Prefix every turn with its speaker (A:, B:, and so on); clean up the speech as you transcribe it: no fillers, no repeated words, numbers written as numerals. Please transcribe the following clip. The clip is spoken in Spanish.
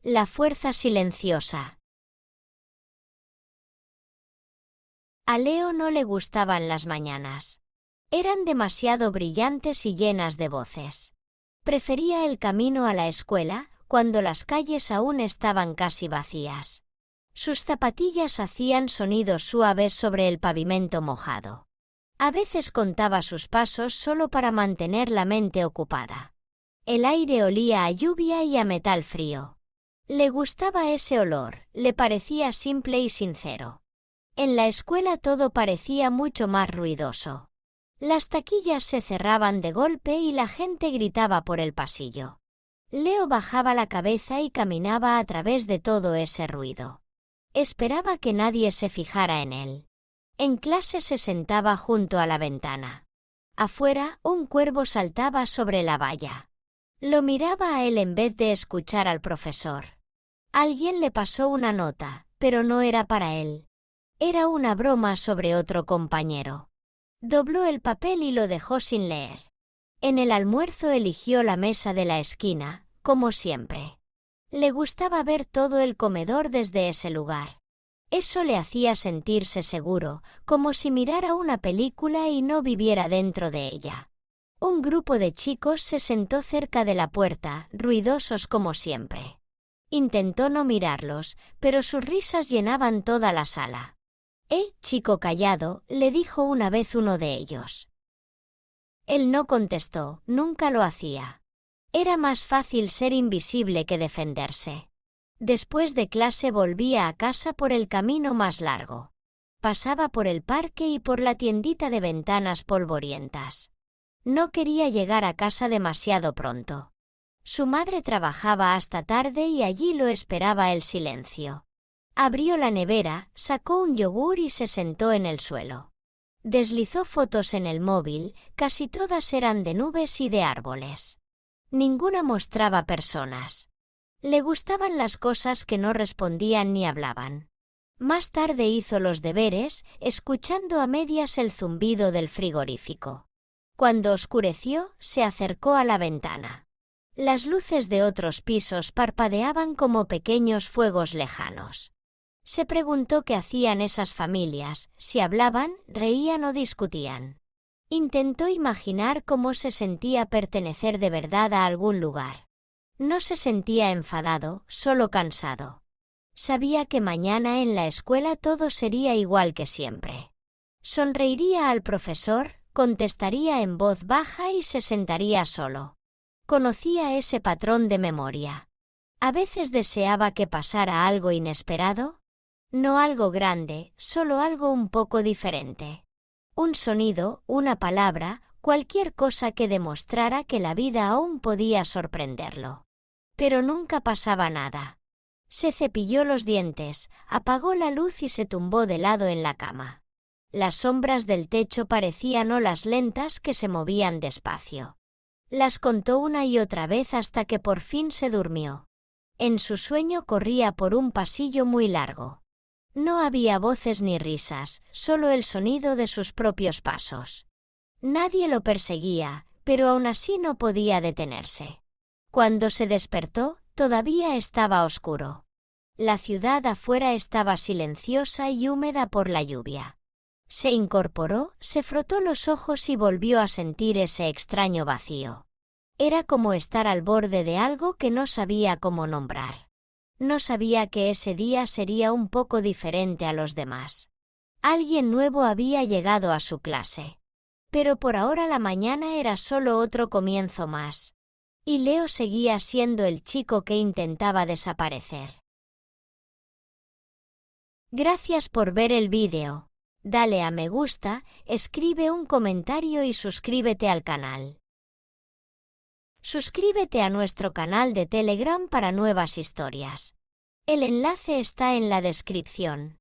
A: La fuerza silenciosa. A Leo no le gustaban las mañanas. Eran demasiado brillantes y llenas de voces. Prefería el camino a la escuela, cuando las calles aún estaban casi vacías. Sus zapatillas hacían sonidos suaves sobre el pavimento mojado. A veces contaba sus pasos solo para mantener la mente ocupada. El aire olía a lluvia y a metal frío. Le gustaba ese olor, le parecía simple y sincero. En la escuela todo parecía mucho más ruidoso. Las taquillas se cerraban de golpe y la gente gritaba por el pasillo. Leo bajaba la cabeza y caminaba a través de todo ese ruido. Esperaba que nadie se fijara en él. En clase se sentaba junto a la ventana. Afuera, un cuervo saltaba sobre la valla. Lo miraba a él en vez de escuchar al profesor. Alguien le pasó una nota, pero no era para él. Era una broma sobre otro compañero. Dobló el papel y lo dejó sin leer. En el almuerzo eligió la mesa de la esquina, como siempre. Le gustaba ver todo el comedor desde ese lugar. Eso le hacía sentirse seguro, como si mirara una película y no viviera dentro de ella. Un grupo de chicos se sentó cerca de la puerta, ruidosos como siempre. Intentó no mirarlos, pero sus risas llenaban toda la sala. Chico callado, le dijo una vez uno de ellos. Él no contestó, nunca lo hacía. Era más fácil ser invisible que defenderse. Después de clase volvía a casa por el camino más largo. Pasaba por el parque y por la tiendita de ventanas polvorientas. No quería llegar a casa demasiado pronto. Su madre trabajaba hasta tarde y allí lo esperaba el silencio. Abrió la nevera, sacó un yogur y se sentó en el suelo. Deslizó fotos en el móvil, casi todas eran de nubes y de árboles. Ninguna mostraba personas. Le gustaban las cosas que no respondían ni hablaban. Más tarde hizo los deberes, escuchando a medias el zumbido del frigorífico. Cuando oscureció, se acercó a la ventana. Las luces de otros pisos parpadeaban como pequeños fuegos lejanos. Se preguntó qué hacían esas familias, si hablaban, reían o discutían. Intentó imaginar cómo se sentía pertenecer de verdad a algún lugar. No se sentía enfadado, solo cansado. Sabía que mañana en la escuela todo sería igual que siempre. Sonreiría al profesor, contestaría en voz baja y se sentaría solo. Conocía ese patrón de memoria. A veces deseaba que pasara algo inesperado. No algo grande, solo algo un poco diferente. Un sonido, una palabra, cualquier cosa que demostrara que la vida aún podía sorprenderlo. Pero nunca pasaba nada. Se cepilló los dientes, apagó la luz y se tumbó de lado en la cama. Las sombras del techo parecían olas lentas que se movían despacio. Las contó una y otra vez hasta que por fin se durmió. En su sueño corría por un pasillo muy largo. No había voces ni risas, solo el sonido de sus propios pasos. Nadie lo perseguía, pero aún así no podía detenerse. Cuando se despertó, todavía estaba oscuro. La ciudad afuera estaba silenciosa y húmeda por la lluvia. Se incorporó, se frotó los ojos y volvió a sentir ese extraño vacío. Era como estar al borde de algo que no sabía cómo nombrar. No sabía que ese día sería un poco diferente a los demás. Alguien nuevo había llegado a su clase. Pero por ahora la mañana era solo otro comienzo más. Y Leo seguía siendo el chico que intentaba desaparecer. Gracias por ver el vídeo. Dale a me gusta, escribe un comentario y suscríbete al canal. Suscríbete a nuestro canal de Telegram para nuevas historias. El enlace está en la descripción.